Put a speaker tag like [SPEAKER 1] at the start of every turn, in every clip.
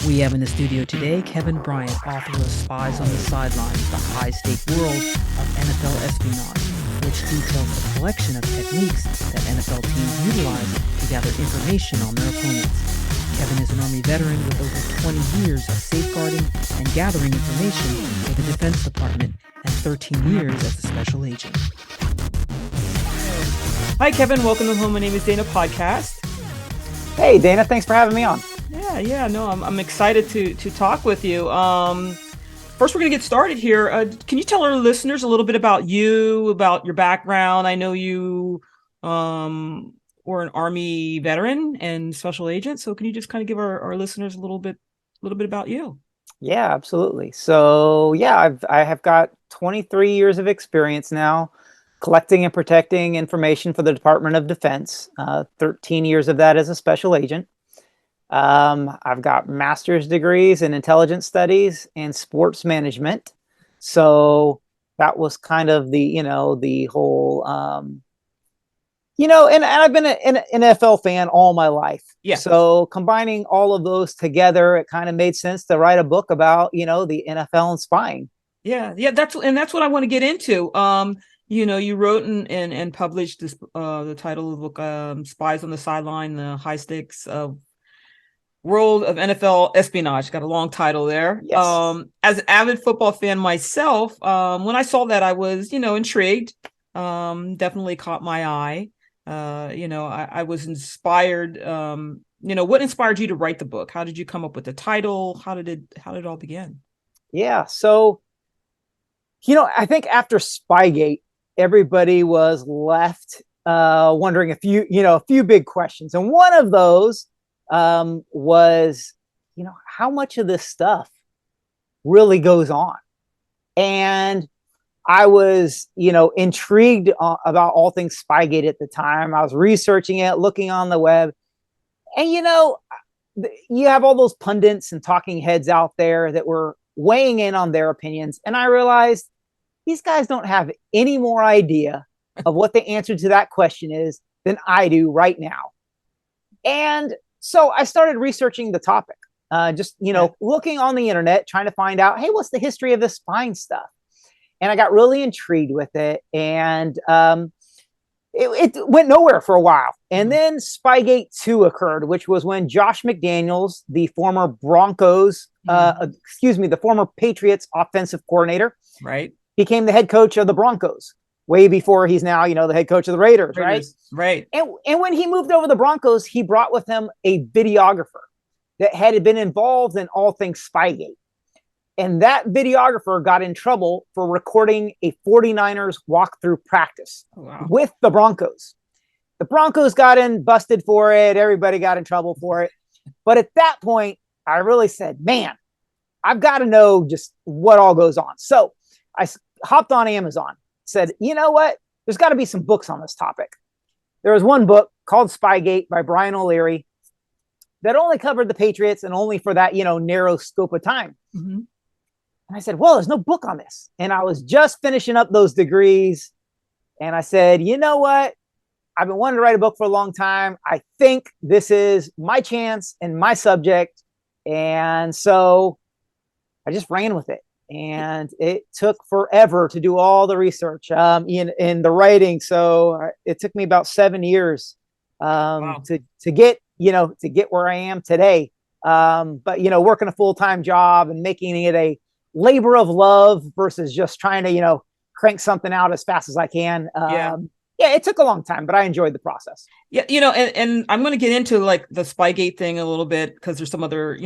[SPEAKER 1] We have in the studio today Kevin Bryant, author of Spies on the Sidelines, the high-stake world of NFL espionage, which details the collection of techniques that NFL teams utilize to gather information on their opponents. Kevin is an Army veteran with over 20 years of safeguarding and gathering information for the Defense Department and 13 years as a special agent. Hi, Kevin. Welcome to Home My Name is Dana podcast.
[SPEAKER 2] Hey, Dana. Thanks for having me on.
[SPEAKER 1] No, I'm excited to talk with you. First, we're going to get started here. Can you tell our listeners a little bit about you, about your background? I know you were an Army veteran and special agent, so can you just kind of give our listeners a little bit about you?
[SPEAKER 2] Yeah, absolutely. So, I have got 23 years of experience now collecting and protecting information for the Department of Defense. 13 years of that as a special agent. I've got master's degrees in intelligence studies and sports management. So that was kind of the whole, and I've been an NFL fan all my life.
[SPEAKER 1] Yeah.
[SPEAKER 2] So combining all of those together, it kind of made sense to write a book about, the NFL and spying.
[SPEAKER 1] Yeah. That's what I want to get into. You wrote and published this, the title of the book, Spies on the Sideline, the high stakes of world of NFL espionage. Got a long title there.
[SPEAKER 2] Yes.
[SPEAKER 1] As an avid football fan myself, when I saw that, I was, intrigued. Definitely caught my eye. I was inspired. What inspired you to write the book? How did you come up with the title? How did it all begin?
[SPEAKER 2] Yeah. So, I think after Spygate, everybody was left wondering a few big questions. And one of those was, how much of this stuff really goes on? And I was, intrigued about all things Spygate at the time. I was researching it, looking on the web. And, you have all those pundits and talking heads out there that were weighing in on their opinions. And I realized these guys don't have any more idea of what the answer to that question is than I do right now. And so I started researching the topic, looking on the internet, trying to find out, hey, what's the history of this spying stuff? And I got really intrigued with it. And it went nowhere for a while. And then Spygate 2 occurred, which was when Josh McDaniels, the former the former Patriots offensive coordinator,
[SPEAKER 1] right,
[SPEAKER 2] became the head coach of the Broncos. Way before he's now, the head coach of the Raiders, right?
[SPEAKER 1] Right.
[SPEAKER 2] And when he moved over the Broncos, he brought with him a videographer that had been involved in all things Spygate. And that videographer got in trouble for recording a 49ers walkthrough practice with the Broncos. The Broncos got busted for it. Everybody got in trouble for it. But at that point, I really said, man, I've got to know just what all goes on. So I hopped on Amazon. Said, you know what? There's got to be some books on this topic. There was one book called Spygate by Brian O'Leary that only covered the Patriots and only for that, narrow scope of time. Mm-hmm. And I said, well, there's no book on this. And I was just finishing up those degrees. And I said, you know what? I've been wanting to write a book for a long time. I think this is my chance and my subject. And so I just ran with it. And it took forever to do all the research in the writing. So it took me about 7 years to get where I am today. But, working a full-time job and making it a labor of love versus just trying to, crank something out as fast as I can. It took a long time, but I enjoyed the process.
[SPEAKER 1] Yeah, and I'm going to get into like the Spygate thing a little bit because there's some other,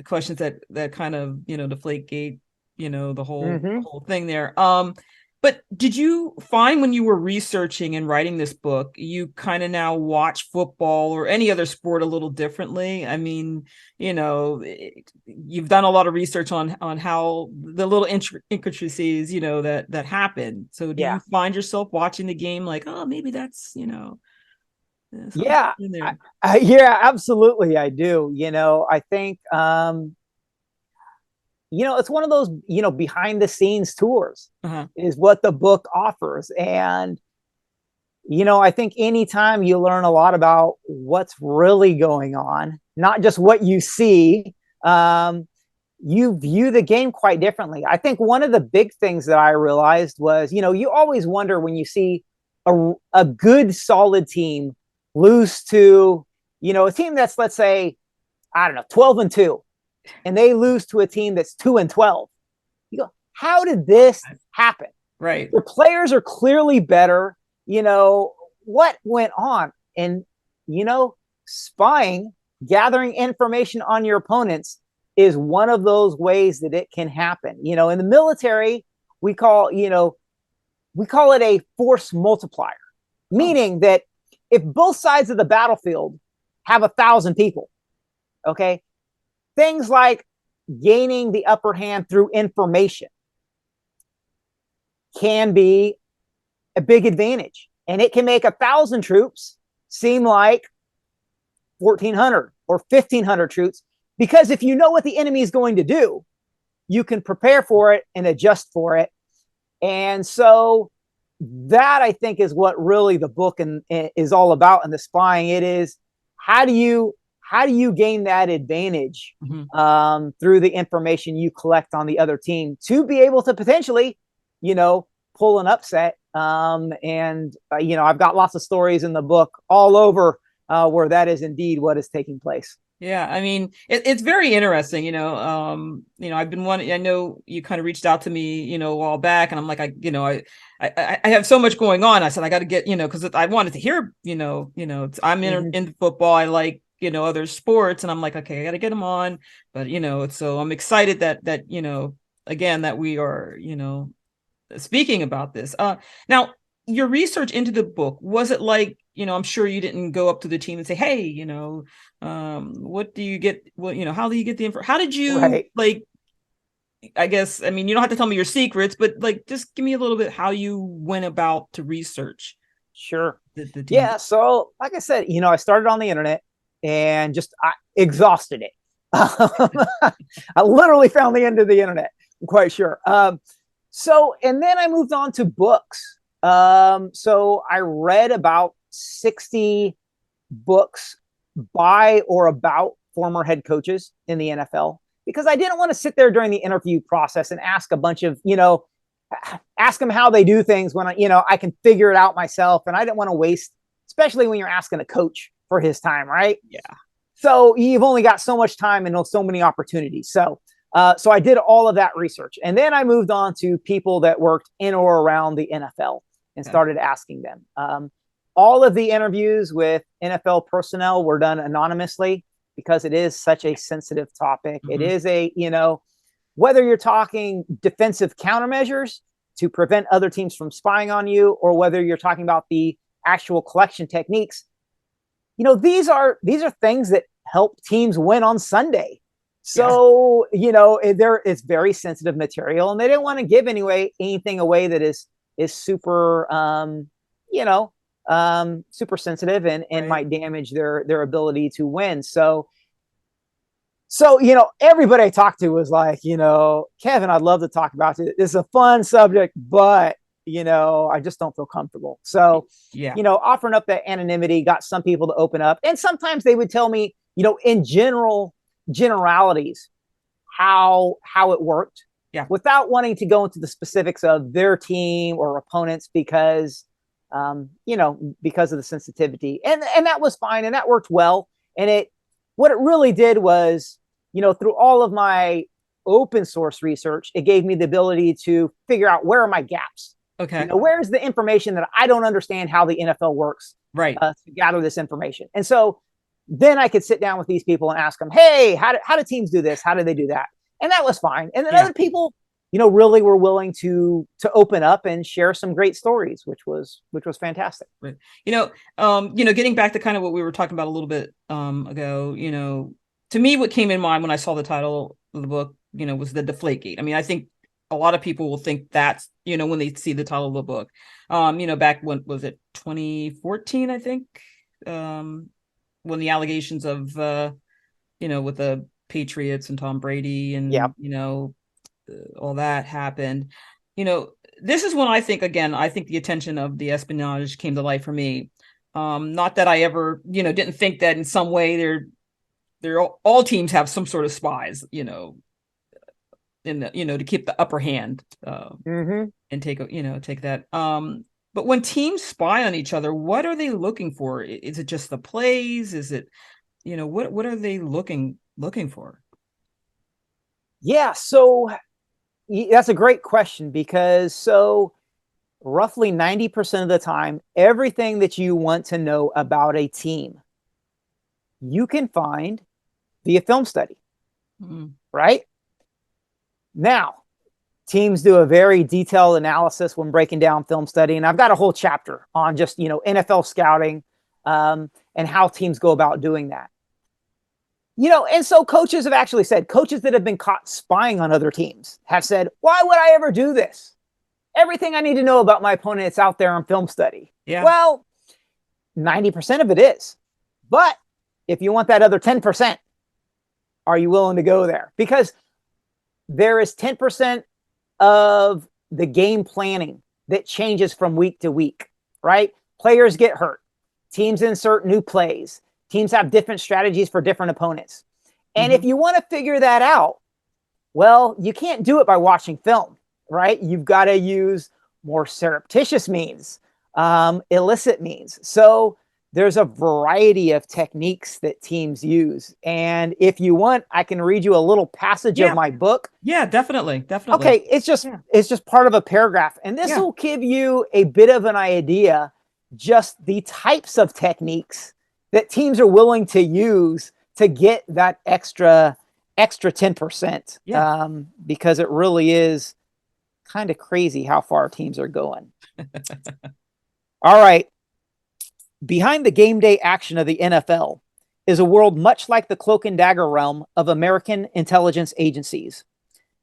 [SPEAKER 1] questions that kind of, deflategate. The whole thing there. But did you find when you were researching and writing this book, you kind of now watch football or any other sport a little differently? I mean, you've done a lot of research on how the little intricacies, that happen. So do you find yourself watching the game like, oh, maybe that's,
[SPEAKER 2] yeah, absolutely. I do. I think, it's one of those, behind the scenes tours is what the book offers. And, I think anytime you learn a lot about what's really going on, not just what you see, you view the game quite differently. I think one of the big things that I realized was, you always wonder when you see a good, solid team lose to, a team that's, let's say, I don't know, 12-2, and they lose to a team that's 2-12. You go, how did this happen?
[SPEAKER 1] Right.
[SPEAKER 2] The players are clearly better. What went on? And, spying, gathering information on your opponents is one of those ways that it can happen. In the military, we call it a force multiplier, meaning that if both sides of the battlefield have 1,000 people, okay, things like gaining the upper hand through information can be a big advantage, and it can make 1,000 troops seem like 1,400 or 1,500 troops, because if you know what the enemy is going to do, you can prepare for it and adjust for it. And so that, I think, is what really the book is all about in the spying. It is, how do you gain that advantage through the information you collect on the other team to be able to potentially, pull an upset. I've got lots of stories in the book all over where that is indeed what is taking place.
[SPEAKER 1] Yeah, I mean, it's very interesting. I've been wanting. I know you kind of reached out to me, a while back, and I'm like, I have so much going on. I said I got to get, because I wanted to hear, I'm in football. I like, other sports, and I'm like, okay, I got to get them on. But so I'm excited that again, that we are, speaking about this. Now, your research into the book, was it like, I'm sure you didn't go up to the team and say, hey, what do you get? What, how do you get the info? How did you like, I guess, I mean, you don't have to tell me your secrets, but like, just give me a little bit how you went about to research.
[SPEAKER 2] Sure.
[SPEAKER 1] The team.
[SPEAKER 2] Yeah. So like I said, I started on the internet and I exhausted it. I literally found the end of the internet. I'm quite sure. And then I moved on to books. So I read about 60 books by or about former head coaches in the NFL, because I didn't want to sit there during the interview process and ask a bunch of, ask them how they do things when I can figure it out myself. And I didn't want to waste, especially when you're asking a coach for his time, right?
[SPEAKER 1] Yeah.
[SPEAKER 2] So you've only got so much time and so many opportunities. So I did all of that research, and then I moved on to people that worked in or around the NFL and started asking them. All of the interviews with NFL personnel were done anonymously because it is such a sensitive topic. It is whether you're talking defensive countermeasures to prevent other teams from spying on you, or whether you're talking about the actual collection techniques, these are things that help teams win on Sunday. So, it's very sensitive material, and they didn't want to give anything away that is super, super sensitive and might damage their ability to win. So, everybody I talked to was like, Kevin, I'd love to talk about it. It's a fun subject, but, I just don't feel comfortable. So, offering up that anonymity got some people to open up. And sometimes they would tell me, in generalities, how it worked, without wanting to go into the specifics of their team or opponents, because because of the sensitivity, and that was fine, and that worked well. And what it really did was, through all of my open source research, it gave me the ability to figure out, where are my gaps.
[SPEAKER 1] Okay.
[SPEAKER 2] Where's the information that I don't understand how the NFL works, to gather this information. And so then I could sit down with these people and ask them, hey, how do teams do this? How do they do that? And that was fine. And then other people, really were willing to open up and share some great stories, which was fantastic.
[SPEAKER 1] Right. Getting back to kind of what we were talking about a little bit ago, to me, what came in mind when I saw the title of the book, was the Deflategate. I mean, I think a lot of people will think that's, when they see the title of the book, back when was it 2014, I think, when the allegations of, with the Patriots and Tom Brady and, all that happened, this is when I think the attention of the espionage came to light for me. Not that I ever, didn't think that in some way they're all teams have some sort of spies, in the, to keep the upper hand, and take that. But when teams spy on each other, what are they looking for? Is it just the plays? Is it, what are they looking for?
[SPEAKER 2] Yeah, so that's a great question because roughly 90% of the time, everything that you want to know about a team, you can find via film study, right? Now, teams do a very detailed analysis when breaking down film study. And I've got a whole chapter on just, NFL scouting, and how teams go about doing that. And so coaches have actually said, coaches that have been caught spying on other teams have said, why would I ever do this? Everything I need to know about my opponent is out there on film study.
[SPEAKER 1] Yeah.
[SPEAKER 2] Well, 90% of it is. But if you want that other 10%, are you willing to go there? Because there is 10% of the game planning that changes from week to week, right? Players get hurt. Teams insert new plays. Teams have different strategies for different opponents. And if you want to figure that out, well, you can't do it by watching film, right? You've got to use more surreptitious means, illicit means. So there's a variety of techniques that teams use. And if you want, I can read you a little passage of my book.
[SPEAKER 1] Yeah, definitely.
[SPEAKER 2] Okay, it's just part of a paragraph. And this will give you a bit of an idea, just the types of techniques that teams are willing to use to get that extra 10%. Because it really is kind of crazy how far teams are going. All right. Behind the game day action of the NFL is a world much like the cloak and dagger realm of American intelligence agencies.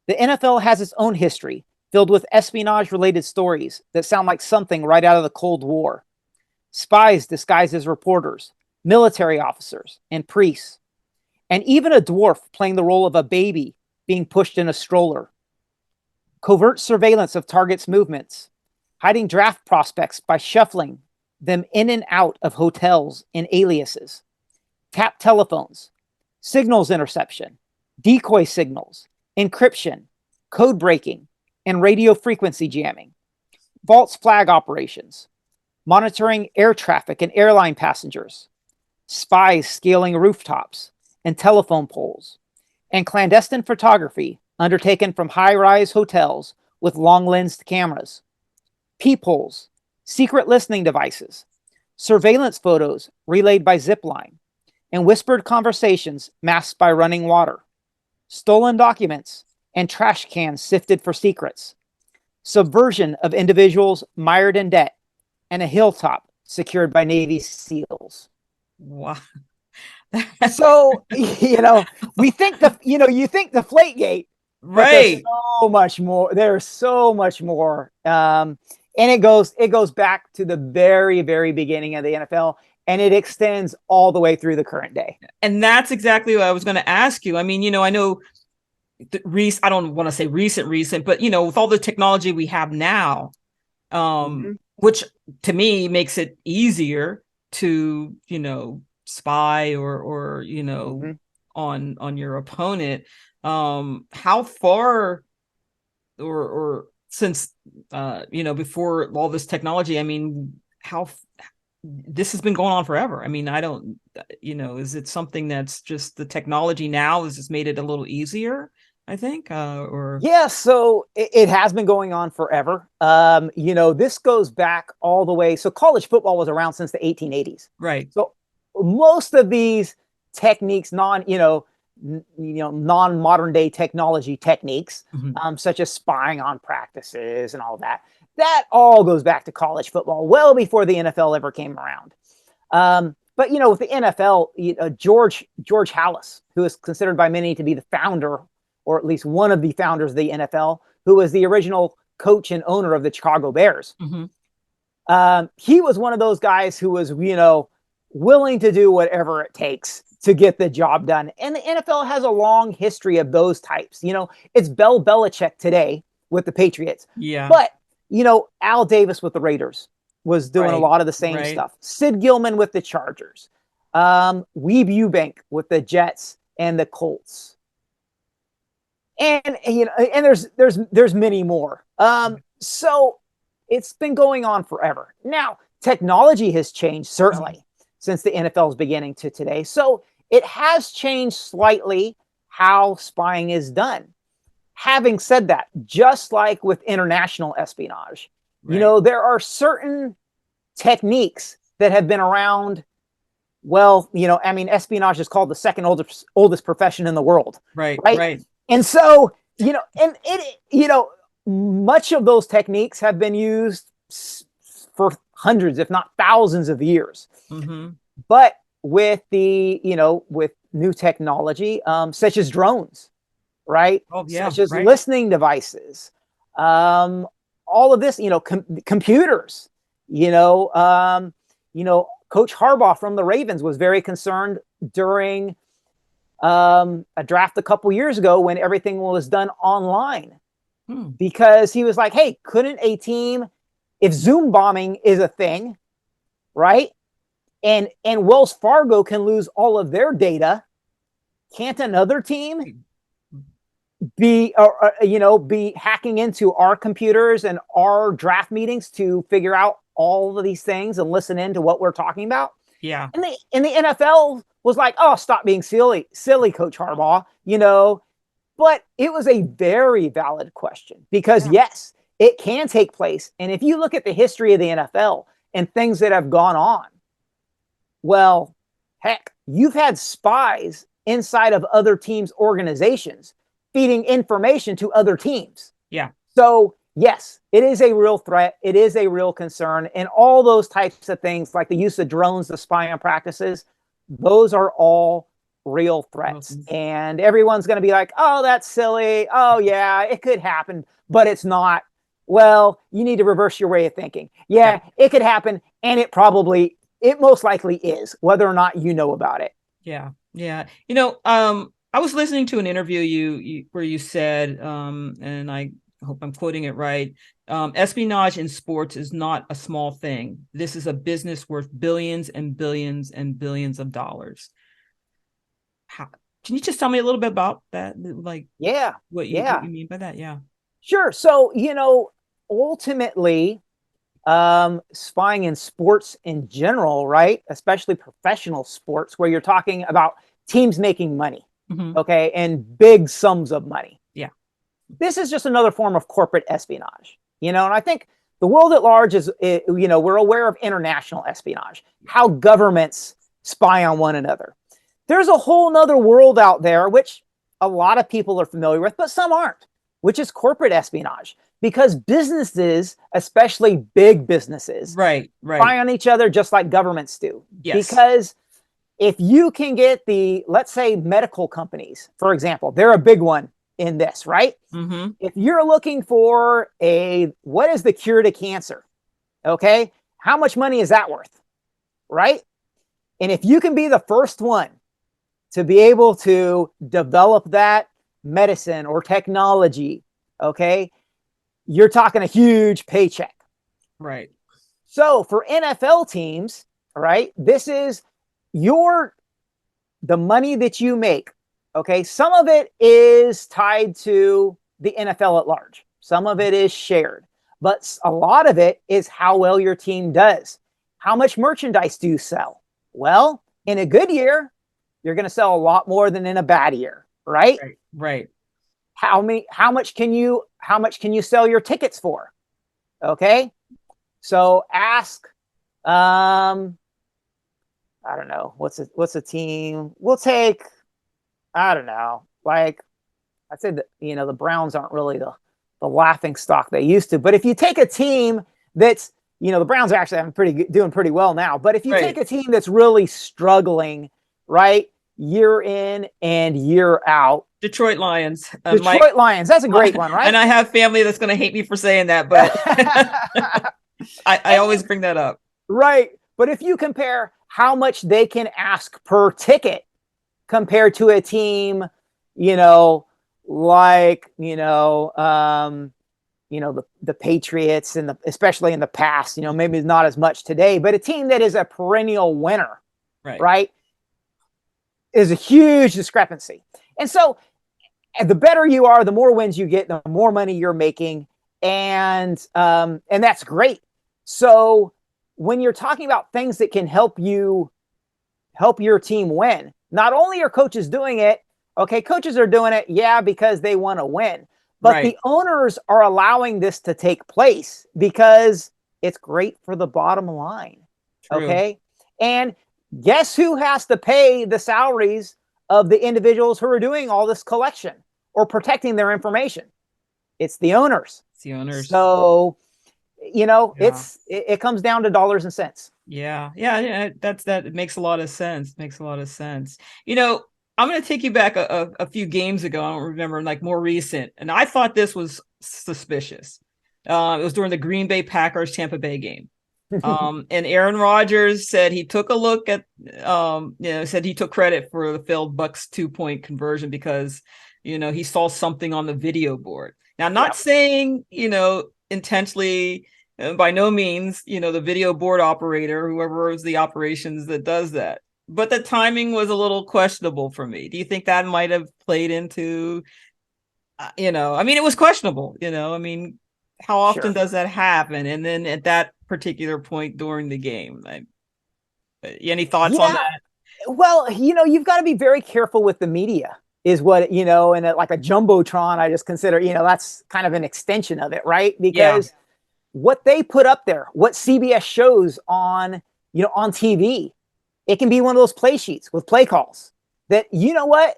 [SPEAKER 2] The NFL has its own history, filled with espionage-related stories that sound like something right out of the Cold War. Spies disguised as reporters, military officers, and priests, and even a dwarf playing the role of a baby being pushed in a stroller. Covert surveillance of targets' movements, hiding draft prospects by shuffling them in and out of hotels in aliases, tap telephones, signals interception, decoy signals, encryption, code breaking, and radio frequency jamming, false flag operations, monitoring air traffic and airline passengers, spies scaling rooftops and telephone poles, and clandestine photography undertaken from high-rise hotels with long-lensed cameras, peepholes, secret listening devices, surveillance photos relayed by zipline, and whispered conversations masked by running water, stolen documents, and trash cans sifted for secrets, subversion of individuals mired in debt, and a hilltop secured by Navy SEALs.
[SPEAKER 1] Wow.
[SPEAKER 2] So, we think you think Deflategate,
[SPEAKER 1] right?
[SPEAKER 2] There's so much more. There's so much more. And it goes back to the very, very beginning of the NFL, and it extends all the way through the current day.
[SPEAKER 1] And that's exactly what I was going to ask you. I mean, I know I don't want to say recent, but with all the technology we have now, which to me makes it easier to, spy or on your opponent. How far or since before all this technology, I mean, how this has been going on forever. I mean, I don't, is it something that's just the technology now has just made it a little easier, I think, or
[SPEAKER 2] yeah, so it has been going on forever. This goes back all the way. So college football was around since the 1880s,
[SPEAKER 1] right?
[SPEAKER 2] So most of these techniques, non-modern day technology techniques, such as spying on practices and all that all goes back to college football, well before the NFL ever came around. But with the NFL, George Halas, who is considered by many to be the founder, or at least one of the founders of the NFL, who was the original coach and owner of the Chicago Bears. He was one of those guys who was, willing to do whatever it takes to get the job done. And the NFL has a long history of those types. It's Bill Belichick today with the Patriots.
[SPEAKER 1] Yeah.
[SPEAKER 2] But, Al Davis with the Raiders was doing a lot of the same stuff. Sid Gilman with the Chargers. Weeb Eubank with the Jets and the Colts. And and there's many more. So it's been going on forever. Now, technology has changed certainly since the NFL's beginning to today. So it has changed slightly how spying is done. Having said that, just like with international espionage, there are certain techniques that have been around. Well, espionage is called the second oldest profession in the world.
[SPEAKER 1] Right.
[SPEAKER 2] And so, much of those techniques have been used for hundreds, if not thousands of years. But with with new technology, such as drones, right? Such as listening devices, all of this, computers, Coach Harbaugh from the Ravens was very concerned during a draft a couple years ago when everything was done online, because he was like, hey, couldn't a team, if Zoom bombing is a thing, right? And Wells Fargo can lose all of their data, can't another team be hacking into our computers and our draft meetings to figure out all of these things and listen in to what we're talking about?
[SPEAKER 1] Yeah.
[SPEAKER 2] And the NFL was like, oh, stop being silly, Coach Harbaugh, But it was a very valid question because, yes, it can take place. And if you look at the history of the NFL and things that have gone on, well, heck, you've had spies inside of other teams' organizations feeding information to other teams.
[SPEAKER 1] Yeah.
[SPEAKER 2] So, yes, it is a real threat. It is a real concern. And all those types of things, like the use of drones, the spying practices, those are all real threats. And everyone's going to be like, oh, that's silly. Oh, yeah, it could happen, but it's not. Well, you need to reverse your way of thinking. Yeah, it could happen. And it most likely is, whether or not you know about it.
[SPEAKER 1] Yeah. I was listening to an interview you where you said, and I hope I'm quoting it right, espionage in sports is not a small thing. This is a business worth billions and billions and billions of dollars. Can you just tell me a little bit about that? Like, what you mean by that? Yeah.
[SPEAKER 2] Sure. So, ultimately, spying in sports in general, right? Especially professional sports, where you're talking about teams making money, okay, and big sums of money.
[SPEAKER 1] Yeah.
[SPEAKER 2] This is just another form of corporate espionage, and I think the world at large is, we're aware of international espionage, how governments spy on one another. There's a whole nother world out there, which a lot of people are familiar with, but some aren't, which is corporate espionage. Because businesses, especially big businesses, spy on each other just like governments do.
[SPEAKER 1] Yes.
[SPEAKER 2] Because if you can get let's say medical companies, for example, they're a big one in this, right? If you're looking for what is the cure to cancer? Okay. How much money is that worth? Right? And if you can be the first one to be able to develop that medicine or technology, okay, you're talking a huge paycheck.
[SPEAKER 1] Right.
[SPEAKER 2] So for NFL teams, right, this is the money that you make. Okay. Some of it is tied to the NFL at large. Some of it is shared, but a lot of it is how well your team does. How much merchandise do you sell? Well, in a good year, you're going to sell a lot more than in a bad year, right?
[SPEAKER 1] Right.
[SPEAKER 2] How much can you sell your tickets for? Okay. So ask, I don't know, what's a team? We'll take, I don't know, like I'd say that, the Browns aren't really the laughing stock they used to, but if you take a team that's, the Browns are actually doing pretty well now, but if you take a team that's really struggling, right, year in and year out,
[SPEAKER 1] Detroit Lions.
[SPEAKER 2] Lions. That's a great one, right?
[SPEAKER 1] And I have family that's going to hate me for saying that, but I always bring that up.
[SPEAKER 2] Right. But if you compare how much they can ask per ticket compared to a team, like, the Patriots and especially in the past, maybe not as much today, but a team that is a perennial winner, right? is a huge discrepancy. And so the better you are, the more wins you get, the more money you're making. And that's great. So when you're talking about things that can help your team win, not only are coaches doing it, okay, coaches are doing it, yeah, because they want to win, but the owners are allowing this to take place because it's great for the bottom line.
[SPEAKER 1] True.
[SPEAKER 2] Okay. And guess who has to pay the salaries of the individuals who are doing all this collection or protecting their information? It's the owners.
[SPEAKER 1] It's the owners.
[SPEAKER 2] So, it comes down to dollars and cents.
[SPEAKER 1] Yeah. That makes a lot of sense. Makes a lot of sense. I'm going to take you back a few games ago. I don't remember, like more recent. And I thought this was suspicious. It was during the Green Bay Packers Tampa Bay game. And Aaron Rodgers said he took a look at, said he took credit for the failed Bucks 2-point conversion because, he saw something on the video board. Now, I'm not saying, intentionally, by no means, the video board operator, whoever is the operations that does that. But the timing was a little questionable for me. Do you think that might have played into, it was questionable, how often does that happen? And then at that particular point during the game, any thoughts on that?
[SPEAKER 2] Well, you've got to be very careful with the media is what, and like a Jumbotron, I just consider, that's kind of an extension of it, right? Because what they put up there, what CBS shows on TV, it can be one of those play sheets with play calls that, what,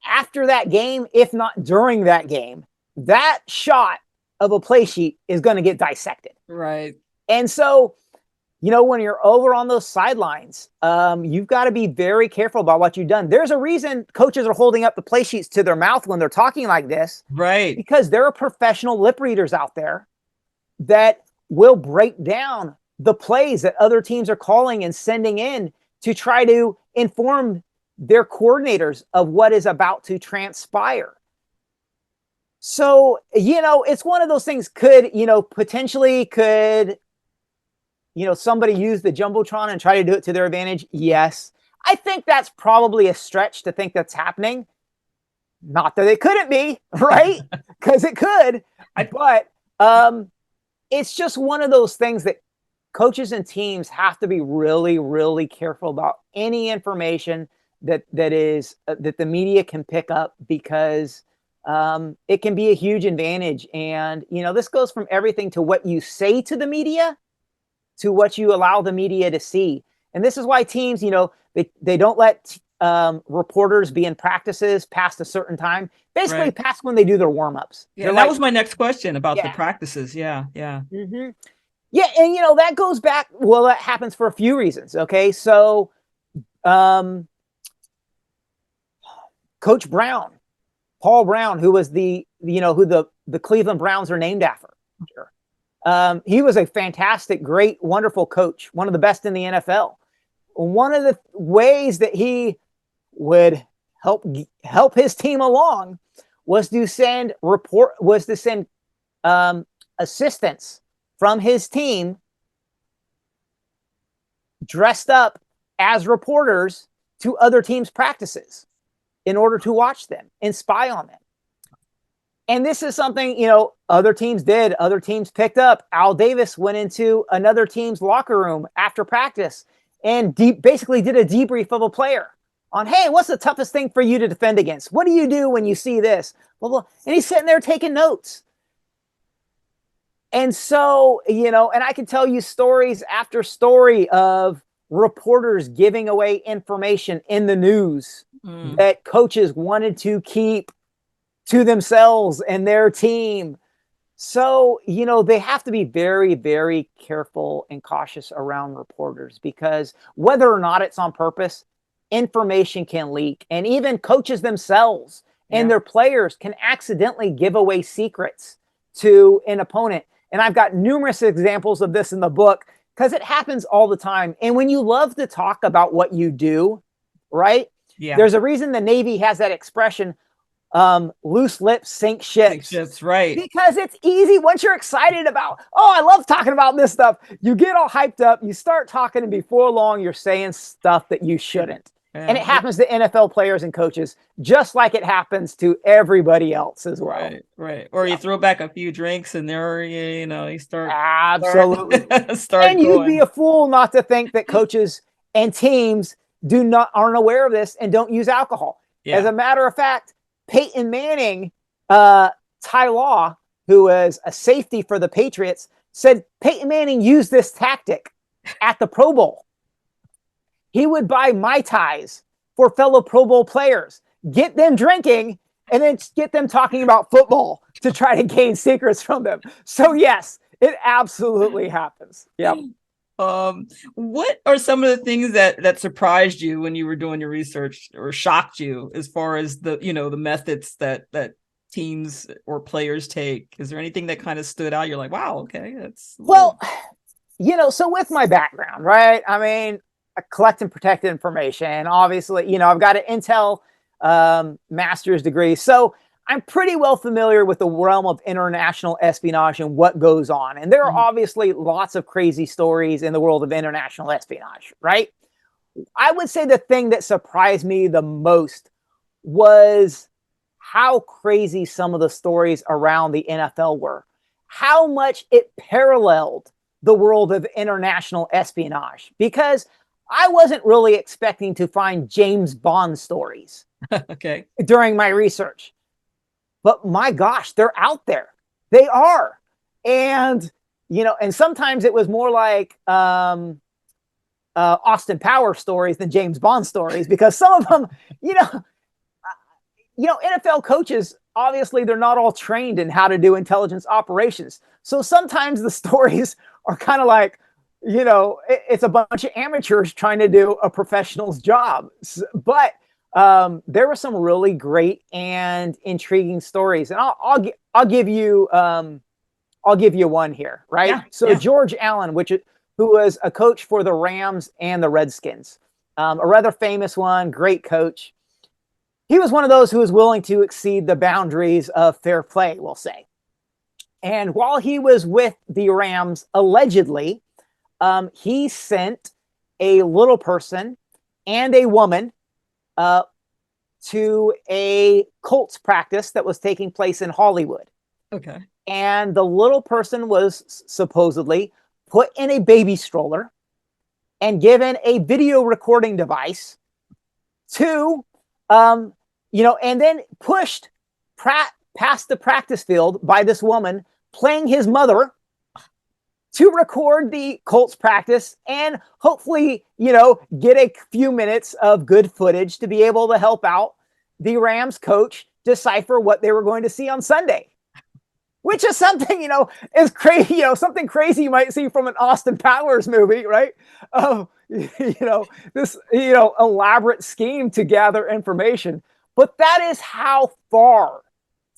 [SPEAKER 2] after that game, if not during that game, that shot of a play sheet is going to get dissected.
[SPEAKER 1] Right.
[SPEAKER 2] And so, when you're over on those sidelines, you've got to be very careful about what you've done. There's a reason coaches are holding up the play sheets to their mouth when they're talking like this.
[SPEAKER 1] Right.
[SPEAKER 2] Because there are professional lip readers out there that will break down the plays that other teams are calling and sending in to try to inform their coordinators of what is about to transpire. So, it's one of those things potentially somebody use the Jumbotron and try to do it to their advantage? Yes. I think that's probably a stretch to think that's happening. Not that it couldn't be, right? Because it could. But it's just one of those things that coaches and teams have to be really, really careful about any information that the media can pick up, because it can be a huge advantage. And, this goes from everything to what you say to the media to what you allow the media to see. And this is why teams, they don't let reporters be in practices past a certain time, basically past when they do their warm-ups.
[SPEAKER 1] Yeah, that was my next question about the practices. Yeah.
[SPEAKER 2] Mm-hmm. Yeah, and that goes back, well, that happens for a few reasons, okay? So Coach Brown, Paul Brown, who was who the Cleveland Browns are named after. He was a fantastic, great, wonderful coach, one of the best in the NFL. One of the ways that he would help his team along was to send assistants from his team dressed up as reporters to other teams' practices in order to watch them and spy on them. And this is something, other teams did. Other teams picked up. Al Davis went into another team's locker room after practice and basically did a debrief of a player on, hey, what's the toughest thing for you to defend against? What do you do when you see this? Blah, blah. And he's sitting there taking notes. And so, and I can tell you stories after story of reporters giving away information in the news that coaches wanted to keep to themselves and their team. So, they have to be very, very careful and cautious around reporters, because whether or not it's on purpose, information can leak. And even coaches themselves and their players can accidentally give away secrets to an opponent. And I've got numerous examples of this in the book, because it happens all the time. And when you love to talk about what you do, right? Yeah. There's a reason the Navy has that expression, loose lips sink ships.
[SPEAKER 1] Sink ships, right.
[SPEAKER 2] Because it's easy once you're excited about, I love talking about this stuff. You get all hyped up, you start talking, and before long, you're saying stuff that you shouldn't. And
[SPEAKER 1] Yeah.
[SPEAKER 2] it happens to NFL players and coaches, just like it happens to everybody else as well.
[SPEAKER 1] Right. Or you
[SPEAKER 2] Yeah,
[SPEAKER 1] throw back a few drinks and there you start
[SPEAKER 2] absolutely.
[SPEAKER 1] start
[SPEAKER 2] And you'd be
[SPEAKER 1] going.
[SPEAKER 2] a fool not to think that coaches and teams aren't aware of this and don't use alcohol. As
[SPEAKER 1] Yeah.
[SPEAKER 2] a matter of fact, Peyton Manning, uh, Ty Law, who was a safety for the Patriots, said Peyton Manning used this tactic at the Pro Bowl. He would buy Mai Tais for fellow Pro Bowl players, get them drinking, and then get them talking about football to try to gain secrets from them. So, yes, it absolutely happens. Yep.
[SPEAKER 1] What are some of the things that surprised you when you were doing your research or shocked you as far as the methods that teams or players take? Is there anything that kind of stood out? You're like, wow, okay, that's
[SPEAKER 2] Well, so with my background, right? I mean, I collect and protect information. Obviously, I've got an Intel master's degree. So I'm pretty well familiar with the realm of international espionage and what goes on. And there are obviously lots of crazy stories in the world of international espionage, right? I would say the thing that surprised me the most was how crazy some of the stories around the NFL were, how much it paralleled the world of international espionage, because I wasn't really expecting to find James Bond stories
[SPEAKER 1] okay.
[SPEAKER 2] during my research. But my gosh, they're out there. They are. And, and sometimes it was more like Austin Powers stories than James Bond stories, because some of them, NFL coaches, obviously, they're not all trained in how to do intelligence operations. So sometimes the stories are kind of like, it's a bunch of amateurs trying to do a professional's job. But there were some really great and intriguing stories, and I'll give you one here, right?
[SPEAKER 1] Yeah.
[SPEAKER 2] So
[SPEAKER 1] Yeah.
[SPEAKER 2] George Allen, who was a coach for the Rams and the Redskins, a rather famous one, great coach. He was one of those who was willing to exceed the boundaries of fair play, we'll say. And while he was with the Rams, allegedly, he sent a little person and a woman to a Colts practice that was taking place in Hollywood.
[SPEAKER 1] Okay.
[SPEAKER 2] And the little person was supposedly put in a baby stroller and given a video recording device to, and then pushed past the practice field by this woman playing his mother to record the Colts practice and hopefully, get a few minutes of good footage to be able to help out the Rams coach decipher what they were going to see on Sunday. Which is something, is crazy, something crazy you might see from an Austin Powers movie, right? This, elaborate scheme to gather information. But that is how far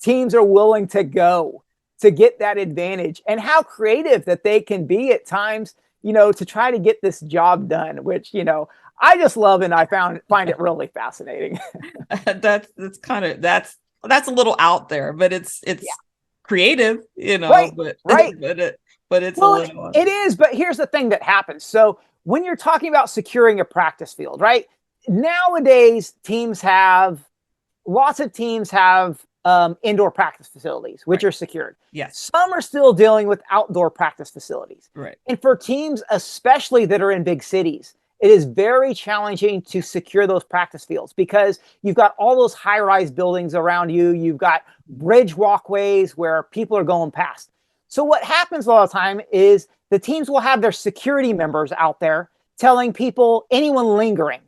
[SPEAKER 2] teams are willing to go to get that advantage, and how creative that they can be at times, to try to get this job done, which, I just love, and I find it really fascinating.
[SPEAKER 1] that's a little out there, but it's creative,
[SPEAKER 2] right,
[SPEAKER 1] but
[SPEAKER 2] right.
[SPEAKER 1] but it's
[SPEAKER 2] well,
[SPEAKER 1] a little.
[SPEAKER 2] It is, but here's the thing that happens. So when you're talking about securing a practice field, right? Nowadays, lots of teams have indoor practice facilities, which are secured.
[SPEAKER 1] Yes.
[SPEAKER 2] Some are still dealing with outdoor practice facilities.
[SPEAKER 1] Right.
[SPEAKER 2] And for teams, especially that are in big cities, it is very challenging to secure those practice fields, because you've got all those high-rise buildings around you. You've got bridge walkways where people are going past. So what happens a lot of the time is the teams will have their security members out there telling people, anyone lingering,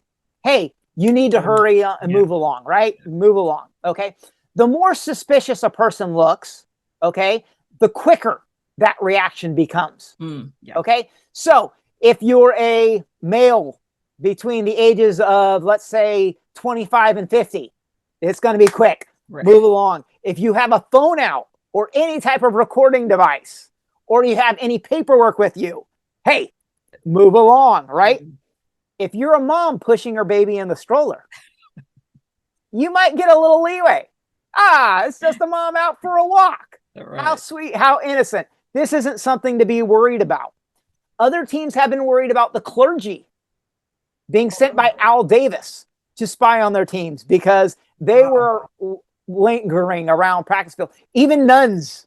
[SPEAKER 2] hey, you need to hurry and move along, right? Move along, okay? The more suspicious a person looks, okay, the quicker that reaction becomes, okay? So if you're a male between the ages of, let's say, 25 and 50, it's going to be quick. Right. Move along. If you have a phone out or any type of recording device, or you have any paperwork with you, hey, move along, right? If you're a mom pushing her baby in the stroller, you might get a little leeway. It's just a mom out for a walk. Right. How sweet, how innocent. This isn't something to be worried about. Other teams have been worried about the clergy being sent by Al Davis to spy on their teams because they were lingering around practice field. Even nuns.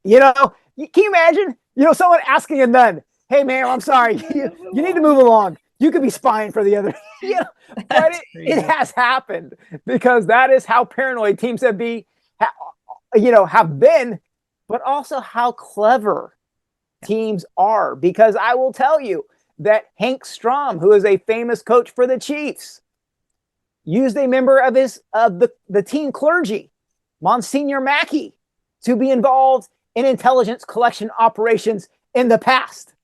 [SPEAKER 2] You know, can you imagine? You know, someone asking a nun, "Hey, ma'am, I'm sorry, you need to move along. You could be spying for the other." You know, but it has happened because that is how paranoid teams have been, but also how clever teams are. Because I will tell you that Hank Strom, who is a famous coach for the Chiefs, used a member of the team clergy, Monsignor Mackey, to be involved in intelligence collection operations in the past.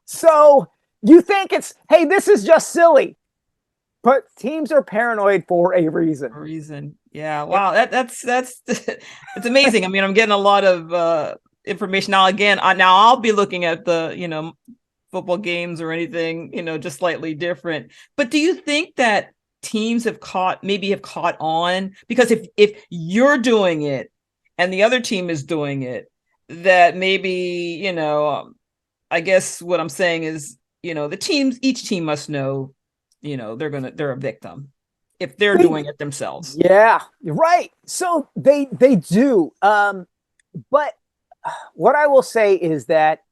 [SPEAKER 2] So you think hey, this is just silly, but teams are paranoid for a reason.
[SPEAKER 1] Yeah. Wow. That's it's amazing. I mean, I'm getting a lot of information now. Again, now I'll be looking at the football games or anything just slightly different. But do you think that teams have caught on? Because if you're doing it and the other team is doing it, that maybe I guess what I'm saying is each team must know they're a victim if they're doing it themselves.
[SPEAKER 2] Yeah, you're right. So they do. But what I will say is that,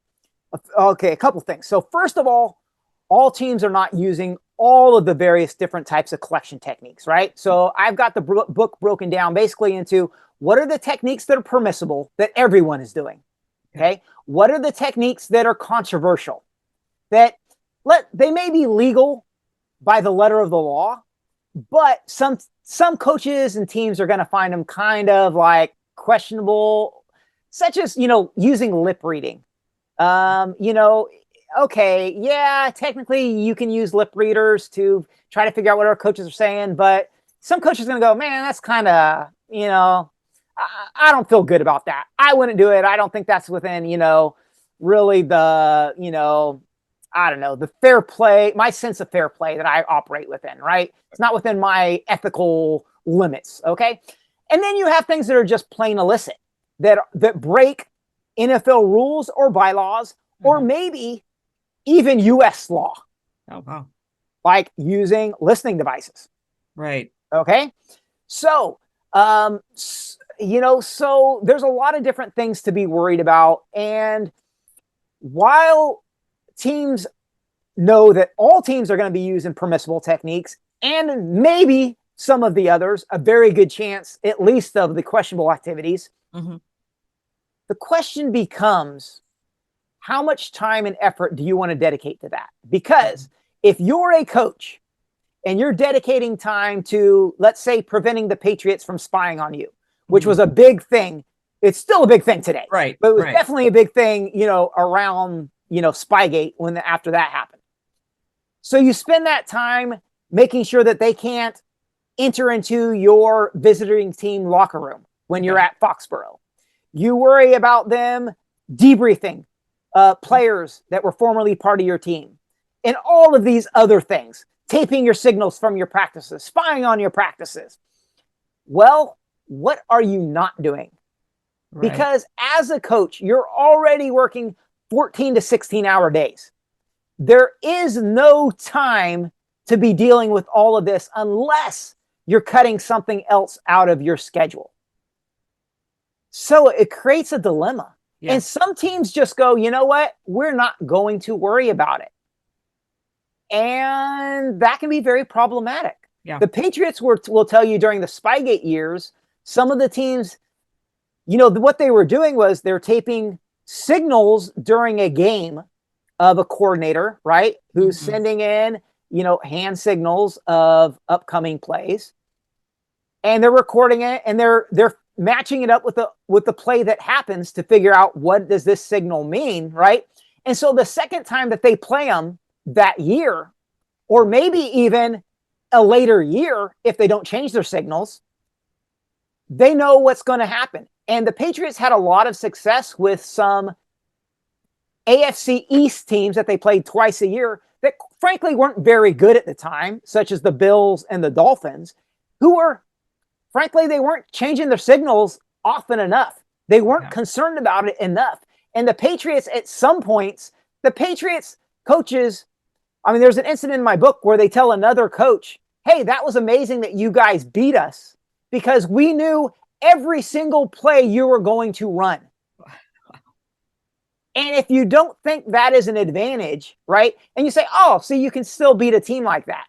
[SPEAKER 2] okay, a couple things. So first of all teams are not using all of the various different types of collection techniques, right? So I've got the book broken down basically into what are the techniques that are permissible that everyone is doing. Okay. What are the techniques that are controversial that they may be legal by the letter of the law, but some coaches and teams are going to find them kind of like questionable, such as, using lip reading. Okay, yeah, technically you can use lip readers to try to figure out what our coaches are saying, but some coaches are going to go, man, that's kind of, I don't feel good about that. I wouldn't do it. I don't think that's within, really the, I don't know, the fair play, my sense of fair play that I operate within, right? It's not within my ethical limits, okay? And then you have things that are just plain illicit, that break NFL rules or bylaws, or maybe even U.S. law.
[SPEAKER 1] Oh, wow.
[SPEAKER 2] Like using listening devices.
[SPEAKER 1] Right.
[SPEAKER 2] Okay? So, so there's a lot of different things to be worried about. And while teams know that all teams are going to be using permissible techniques and maybe some of the others, a very good chance, at least of the questionable activities, the question becomes, how much time and effort do you want to dedicate to that? Because if you're a coach and you're dedicating time to, let's say, preventing the Patriots from spying on you, which was a big thing. It's still a big thing today.
[SPEAKER 1] Right.
[SPEAKER 2] But it was definitely a big thing, around, Spygate after that happened. So you spend that time making sure that they can't enter into your visiting team locker room when you're at Foxborough. You worry about them debriefing players that were formerly part of your team, and all of these other things, taping your signals from your practices, spying on your practices. Well, what are you not doing? Right. Because as a coach, you're already working 14 to 16-hour days. There is no time to be dealing with all of this unless you're cutting something else out of your schedule. So it creates a dilemma. Yeah. And some teams just go, you know what? We're not going to worry about it. And that can be very problematic. Yeah. The Patriots will tell you during the Spygate years, some of the teams, what they were doing was they're taping signals during a game of a coordinator, right? Who's sending in, hand signals of upcoming plays. And they're recording it and they're matching it up with the play that happens to figure out what does this signal mean, right? And so the second time that they play them that year, or maybe even a later year, if they don't change their signals, they know what's going to happen. And the Patriots had a lot of success with some AFC East teams that they played twice a year that frankly weren't very good at the time, such as the Bills and the Dolphins, who were, frankly, they weren't changing their signals often enough. They weren't concerned about it enough. And the Patriots, at some points, the Patriots coaches, there's an incident in my book where they tell another coach, hey, that was amazing that you guys beat us because we knew every single play you were going to run. And if you don't think that is an advantage, right? And you say, oh, so you can still beat a team like that.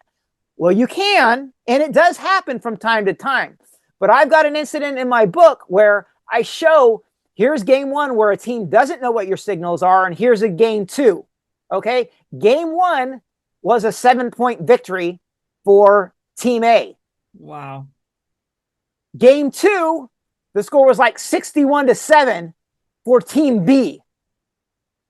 [SPEAKER 2] Well, you can, and it does happen from time to time. But I've got an incident in my book where I show here's game one where a team doesn't know what your signals are, and here's a game two. Okay. Game one was a 7-point victory for Team A.
[SPEAKER 1] Wow.
[SPEAKER 2] Game two, the score was like 61-7 for Team B.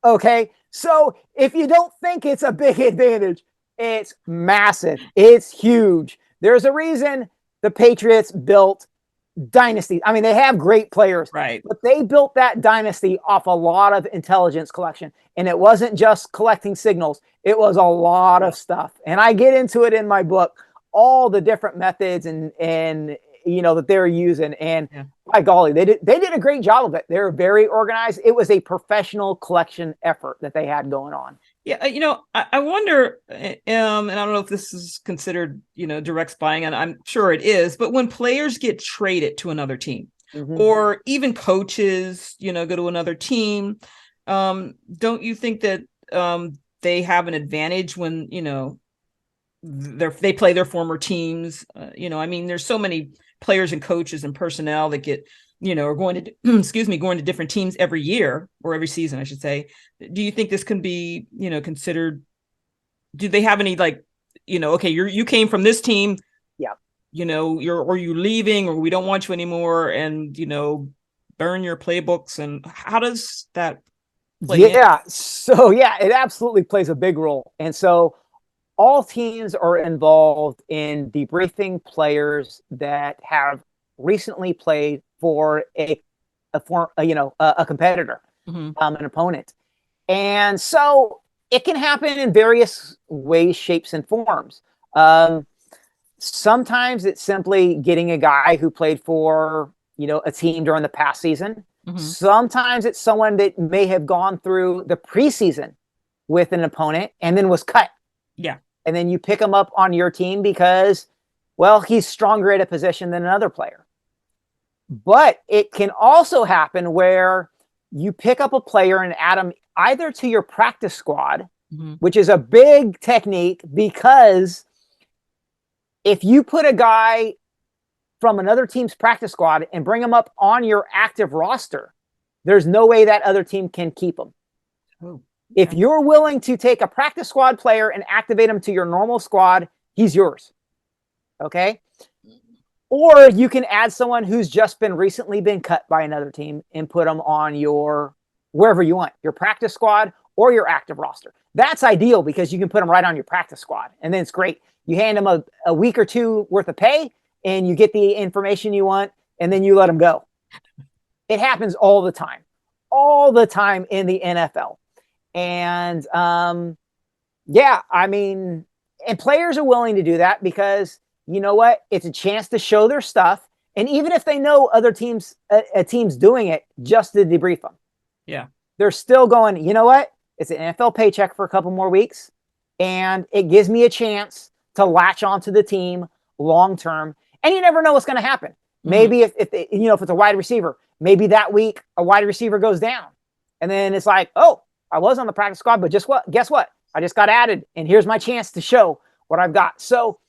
[SPEAKER 2] Okay. So if you don't think it's a big advantage, it's massive. It's huge. There's a reason the Patriots built dynasty. I mean, they have great players,
[SPEAKER 1] right?
[SPEAKER 2] But they built that dynasty off a lot of intelligence collection. And it wasn't just collecting signals. It was a lot of stuff. And I get into it in my book, all the different methods and that they're using. And by golly, they did a great job of it. They were very organized. It was a professional collection effort that they had going on.
[SPEAKER 1] Yeah, I wonder, and I don't know if this is considered, direct spying, and I'm sure it is, but when players get traded to another team, or even coaches, go to another team, don't you think that they have an advantage when, they play their former teams? I mean, there's so many players and coaches and personnel that get, are going to, going to different teams every year or every season, I should say. Do you think this can be, considered? Do they have any okay, you came from this team, you're leaving, or we don't want you anymore, and burn your playbooks? And how does that play in?
[SPEAKER 2] So it absolutely plays a big role. And so all teams are involved in debriefing players that have recently played for a competitor, an opponent. And so it can happen in various ways, shapes, and forms. Sometimes it's simply getting a guy who played for, a team during the past season. Sometimes it's someone that may have gone through the preseason with an opponent and then was cut.
[SPEAKER 1] Yeah.
[SPEAKER 2] And then you pick him up on your team because, well, he's stronger at a position than another player. But it can also happen where you pick up a player and add him either to your practice squad, which is a big technique, because if you put a guy from another team's practice squad and bring him up on your active roster, there's no way that other team can keep him.
[SPEAKER 1] Oh.
[SPEAKER 2] If you're willing to take a practice squad player and activate him to your normal squad, he's yours. Okay? Or you can add someone who's just recently been cut by another team and put them on your, wherever you want, your practice squad or your active roster. That's ideal because you can put them right on your practice squad. And then it's great. You hand them a week or two worth of pay and you get the information you want, and then you let them go. It happens all the time in the NFL. And I mean, and players are willing to do that because you know what? It's a chance to show their stuff. And even if they know other teams, a team's doing it just to debrief them.
[SPEAKER 1] Yeah.
[SPEAKER 2] They're still going, you know what? It's an NFL paycheck for a couple more weeks. And it gives me a chance to latch onto the team long-term. And you never know what's going to happen. Maybe if it's a wide receiver, maybe that week a wide receiver goes down. And then it's like, oh, I was on the practice squad, but guess what? I just got added, and here's my chance to show what I've got. So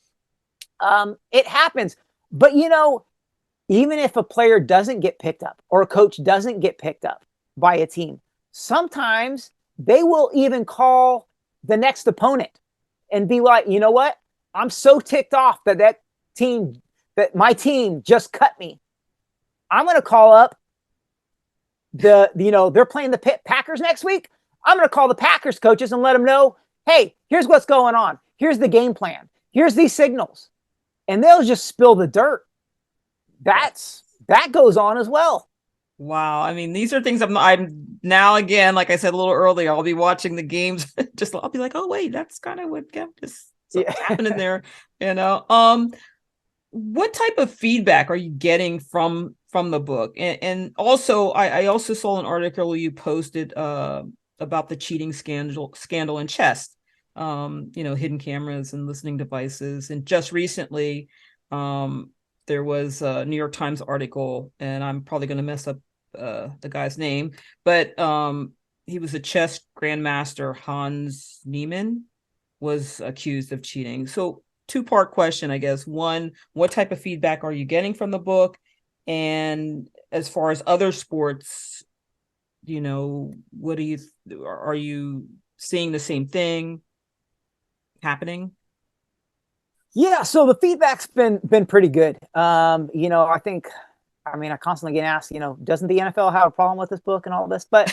[SPEAKER 2] it happens. But, even if a player doesn't get picked up or a coach doesn't get picked up by a team, sometimes they will even call the next opponent and be like, you know what? I'm so ticked off that my team just cut me. I'm going to call up they're playing the Packers next week. I'm going to call the Packers coaches and let them know, hey, here's what's going on. Here's the game plan. Here's these signals. And they'll just spill the dirt. That goes on as well.
[SPEAKER 1] Wow. I mean, these are things I'm now, again, like I said a little earlier, I'll be watching the games. I'll be like, oh, wait, that's kind of what is happening there. What type of feedback are you getting from the book? And also, I also saw an article you posted about the cheating scandal in chess. hidden cameras and listening devices. And just recently, there was a New York Times article, and I'm probably going to mess up the guy's name, but he was a chess grandmaster. Hans Niemann was accused of cheating. So two-part question, I guess. One, what type of feedback are you getting from the book? And as far as other sports, what are you seeing the same thing happening?
[SPEAKER 2] Yeah, so the feedback's been pretty good. I think, I constantly get asked, doesn't the NFL have a problem with this book and all this? But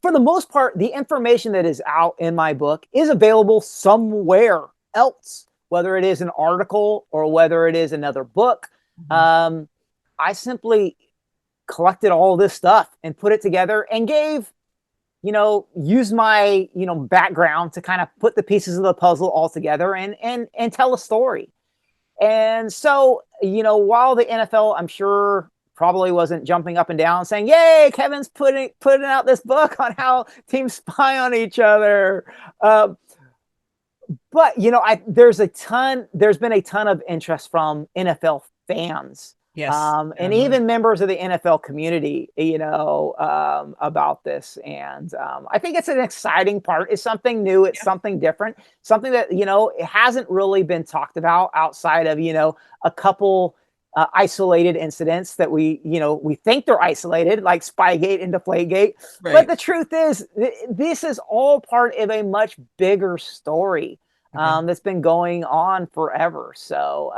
[SPEAKER 2] for the most part, the information that is out in my book is available somewhere else, whether it is an article or whether it is another book.
[SPEAKER 1] Mm-hmm.
[SPEAKER 2] I simply collected all this stuff and put it together and use my, background to kind of put the pieces of the puzzle all together and tell a story. And so, while the NFL, I'm sure, probably wasn't jumping up and down saying, "Yay, Kevin's putting out this book on how teams spy on each other." But there's been a ton of interest from NFL fans,
[SPEAKER 1] Yes.
[SPEAKER 2] and even members of the NFL community, about this. And I think it's an exciting part. It's something new. It's something different. Something that it hasn't really been talked about outside of a couple isolated incidents that we think they're isolated, like Spygate and Deflategate.
[SPEAKER 1] Right.
[SPEAKER 2] But the truth is, this is all part of a much bigger story that's been going on forever. So,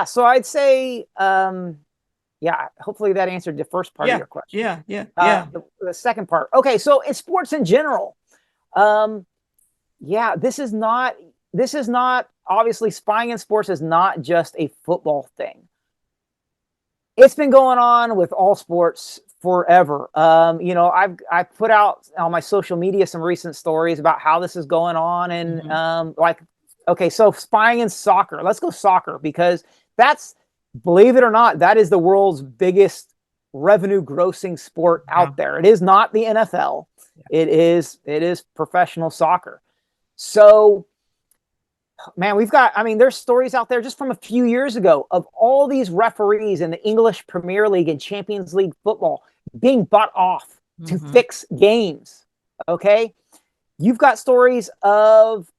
[SPEAKER 2] so I'd say, hopefully that answered the first part of your question.
[SPEAKER 1] Yeah.
[SPEAKER 2] The second part. Okay, so in sports in general, this is not obviously, spying in sports is not just a football thing. It's been going on with all sports forever. I've put out on my social media some recent stories about how this is going on, and okay, so spying in soccer. Let's go soccer, because that's, believe it or not, that is the world's biggest revenue grossing sport out there. It is not the NFL. It is professional soccer. So, man, there's stories out there just from a few years ago of all these referees in the English Premier League and Champions League football being bought off to fix games. Okay. You've got stories of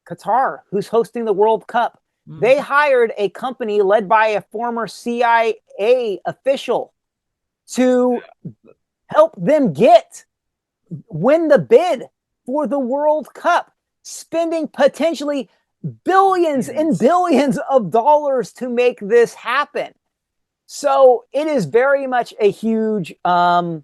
[SPEAKER 2] Qatar, who's hosting the World Cup. They hired a company led by a former CIA official to help them win the bid for the World Cup, spending potentially billions and billions of dollars to make this happen. So it is very much a huge, a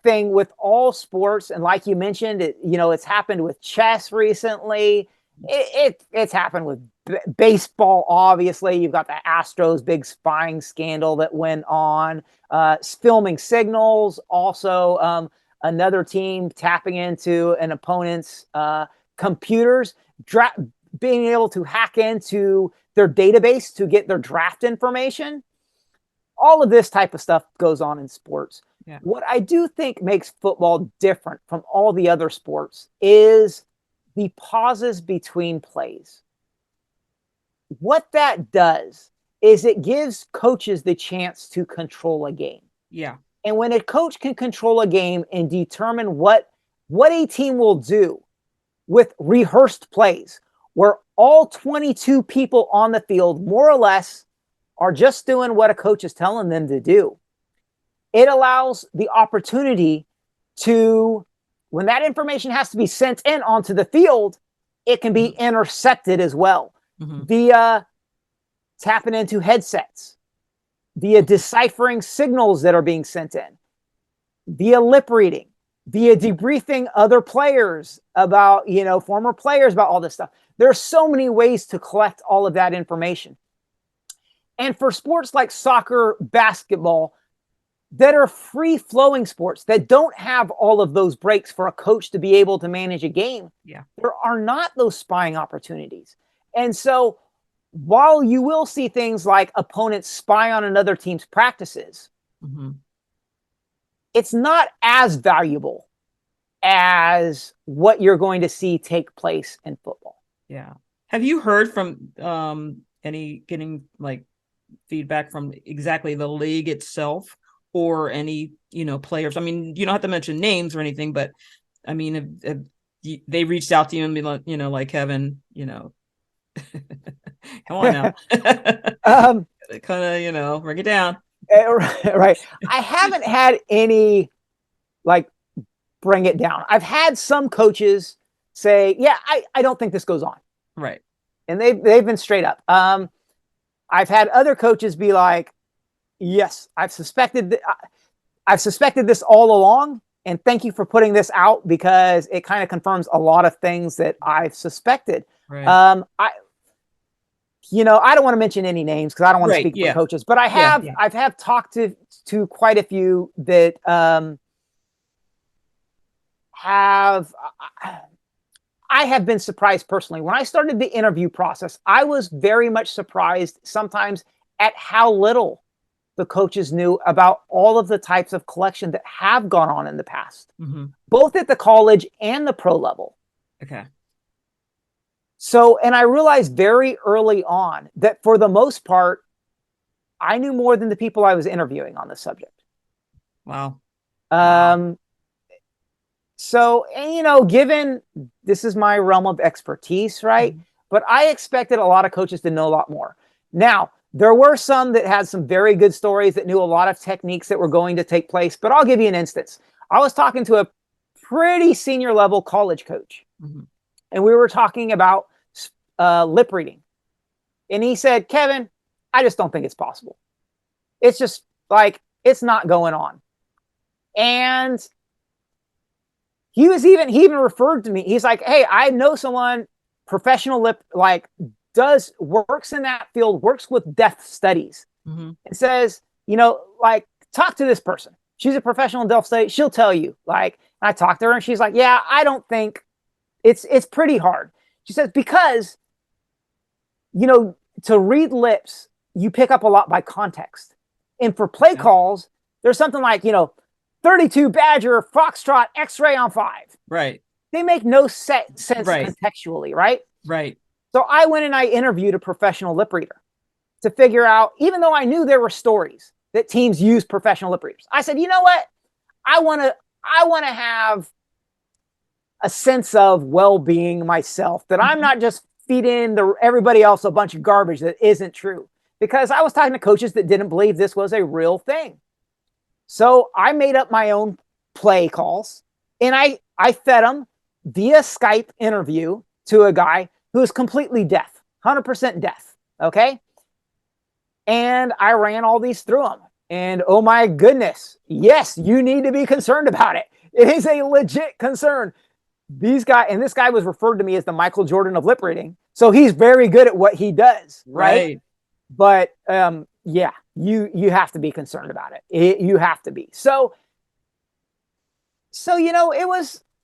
[SPEAKER 2] thing with all sports. And like you mentioned, it's happened with chess recently. It's happened with baseball. Obviously, you've got the Astros big spying scandal that went on, filming signals. Also, another team tapping into an opponent's computers, being able to hack into their database to get their draft information. All of this type of stuff goes on in sports. Yeah. What I do think makes football different from all the other sports is the pauses between plays. What that does is it gives coaches the chance to control a game.
[SPEAKER 1] Yeah.
[SPEAKER 2] And when a coach can control a game and determine what a team will do with rehearsed plays, where all 22 people on the field, more or less, are just doing what a coach is telling them to do, it allows the opportunity to, when that information has to be sent in onto the field, it can be intercepted as well via tapping into headsets, via deciphering signals that are being sent in, via lip reading, via debriefing other players about, former players about all this stuff. There are so many ways to collect all of that information. And for sports like soccer, basketball, that are free-flowing sports that don't have all of those breaks for a coach to be able to manage a game, there are not those spying opportunities. And so while you will see things like opponents spy on another team's practices, it's not as valuable as what you're going to see take place in football.
[SPEAKER 1] Yeah. Have you heard from any getting like feedback from exactly the league itself or any, players? I mean, you don't have to mention names or anything, but I mean, if they reached out to you and be like, like Kevin, come on now.
[SPEAKER 2] um,
[SPEAKER 1] Kind of, bring it down.
[SPEAKER 2] right. I haven't had any like bring it down. I've had some coaches say, yeah, I don't think this goes on.
[SPEAKER 1] Right.
[SPEAKER 2] And they've been straight up. I've had other coaches be like, yes, I've suspected this all along. And thank you for putting this out because it kind of confirms a lot of things that I've suspected.
[SPEAKER 1] Right.
[SPEAKER 2] I don't want to mention any names because I don't want to speak for coaches, but I've talked to quite a few that I have been surprised personally. When I started the interview process, I was very much surprised sometimes at how little the coaches knew about all of the types of collection that have gone on in the past, both at the college and the pro level.
[SPEAKER 1] Okay.
[SPEAKER 2] So, and I realized very early on that for the most part, I knew more than the people I was interviewing on the subject.
[SPEAKER 1] Wow.
[SPEAKER 2] So, and, given this is my realm of expertise, right? But I expected a lot of coaches to know a lot more. Now, there were some that had some very good stories that knew a lot of techniques that were going to take place, but I'll give you an instance. I was talking to a pretty senior level college coach, and we were talking about lip reading. And he said, Kevin, I just don't think it's possible. It's just like, it's not going on. And he even referred to me. He's like, hey, I know someone professional works in that field, works with death studies, and says, talk to this person. She's a professional in death study. She'll tell you. I talked to her and she's like, yeah, I don't think it's pretty hard. She says, because, to read lips, you pick up a lot by context. And for play calls, there's something like, 32 Badger, Foxtrot, X-ray on 5.
[SPEAKER 1] Right.
[SPEAKER 2] They make no sense contextually, right?
[SPEAKER 1] Right.
[SPEAKER 2] So I went and I interviewed a professional lip reader to figure out, even though I knew there were stories that teams use professional lip readers, I said, you know what? I want to have a sense of well-being myself, that I'm not just feeding everybody else a bunch of garbage that isn't true. Because I was talking to coaches that didn't believe this was a real thing. So I made up my own play calls, and I fed them via Skype interview to a guy who's completely deaf, 100% deaf, okay? And I ran all these through him. And oh my goodness, yes, you need to be concerned about it. It is a legit concern. This guy was referred to me as the Michael Jordan of lip reading. So he's very good at what he does, right? But yeah, you have to be concerned about it. You have to be. So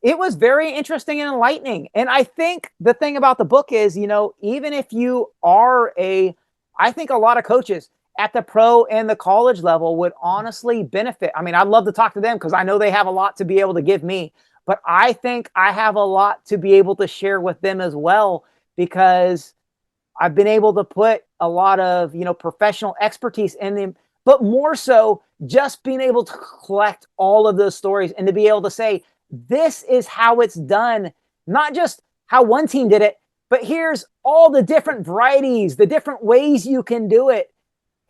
[SPEAKER 2] it was very interesting and enlightening. And I think the thing about the book is, even if you are I think a lot of coaches at the pro and the college level would honestly benefit. I mean, I'd love to talk to them because I know they have a lot to be able to give me, but I think I have a lot to be able to share with them as well, because I've been able to put a lot of, professional expertise in them, but more so just being able to collect all of those stories and to be able to say, this is how it's done, not just how one team did it, but here's all the different varieties, the different ways you can do it,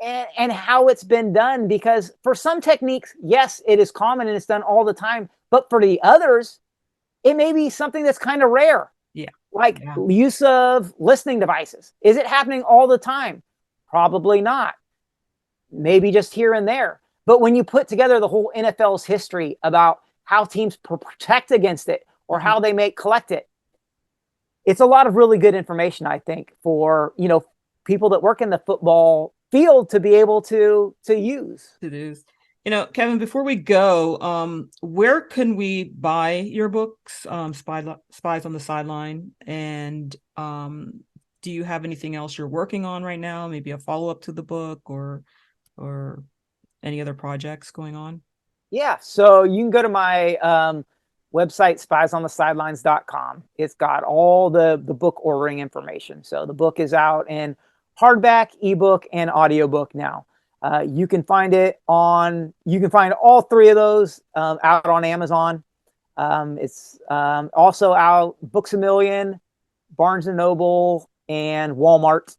[SPEAKER 2] and how it's been done. Because for some techniques, yes, it is common and it's done all the time. But for the others, it may be something that's kind of rare. Use of listening devices. Is it happening all the time? Probably not. Maybe just here and there. But when you put together the whole NFL's history about how teams protect against it or how they collect it, it's a lot of really good information, I think, for, people that work in the football field to be able to use.
[SPEAKER 1] Kevin, before we go, where can we buy your books, Spies on the Sideline? And do you have anything else you're working on right now? Maybe a follow-up to the book or any other projects going on?
[SPEAKER 2] Yeah, so you can go to my website, spiesonthesidelines.com. It's got all the book ordering information. So the book is out in hardback, ebook, and audiobook now. You can find all three of those out on Amazon. It's also out Books A Million, Barnes and Noble, and Walmart.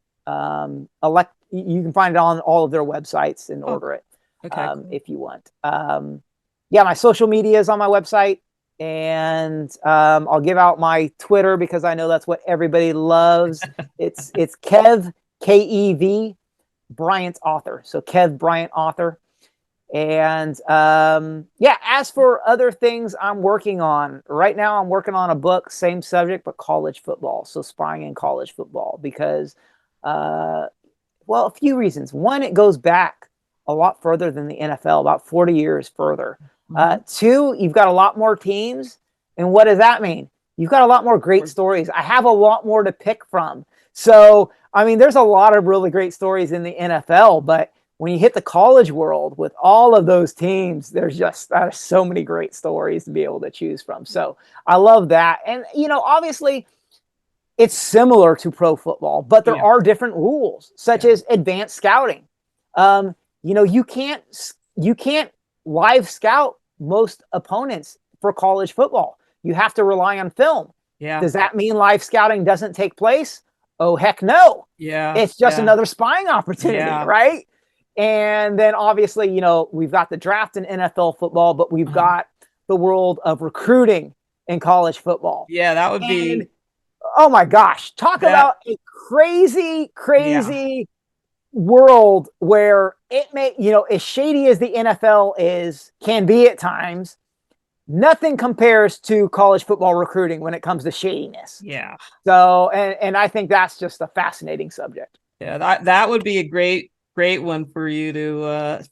[SPEAKER 2] You can find it on all of their websites and order it.
[SPEAKER 1] Okay, cool.
[SPEAKER 2] If you want. Yeah, my social media is on my website, and I'll give out my Twitter because I know that's what everybody loves. It's Kev, Kev, Bryant Author. So Kev Bryant Author. And yeah, as for other things I'm working on right now, I'm working on a book, same subject, but college football. So spying in college football because, well, a few reasons. One, it goes back a lot further than the NFL, about 40 years further. Two, you've got a lot more teams. And what does that mean? You've got a lot more great stories. I have a lot more to pick from. So, I mean, there's a lot of really great stories in the NFL, but when you hit the college world with all of those teams, there's so many great stories to be able to choose from. So I love that. And, obviously it's similar to pro football, but there are different rules, such as advanced scouting. You can't live scout most opponents for college football. You have to rely on film.
[SPEAKER 1] Yeah.
[SPEAKER 2] Does that mean live scouting doesn't take place? Oh, heck no.
[SPEAKER 1] Yeah.
[SPEAKER 2] It's just another spying opportunity, right? And then obviously, we've got the draft in NFL football, but we've got the world of recruiting in college football.
[SPEAKER 1] Yeah, that would be.
[SPEAKER 2] Oh my gosh. Talk about a crazy world where it may, as shady as the NFL can be at times, nothing compares to college football recruiting when it comes to shadiness.
[SPEAKER 1] Yeah. So,
[SPEAKER 2] and I think that's just a fascinating subject.
[SPEAKER 1] Yeah, that would be a great one for you to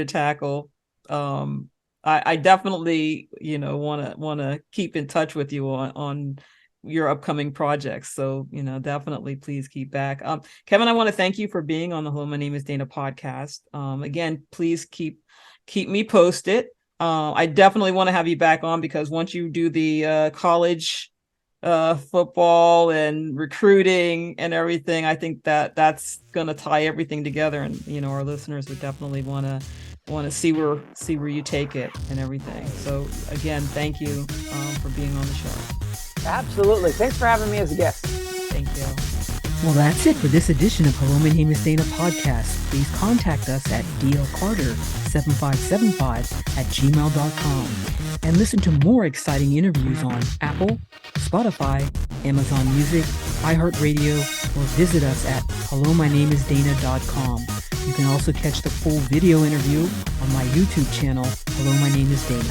[SPEAKER 1] tackle. I definitely want to keep in touch with you on your upcoming projects. So definitely please keep back. Kevin, I want to thank you for being on the Hello, My Name is Dana podcast. Again, please keep me posted. I definitely want to have you back on because once you do the college football and recruiting and everything, I think that's gonna tie everything together, and our listeners would definitely want to see where you take it and everything. So again, thank you for being on the show.
[SPEAKER 2] Absolutely. Thanks for having me as a guest.
[SPEAKER 1] Thank you.
[SPEAKER 3] Well, that's it for this edition of Hello, My Name is Dana podcast. Please contact us at dlcarter7575@gmail.com and listen to more exciting interviews on Apple, Spotify, Amazon Music, iHeartRadio, or visit us at hellomynameisdana.com. You can also catch the full video interview on my YouTube channel, Hello, My Name is Dana.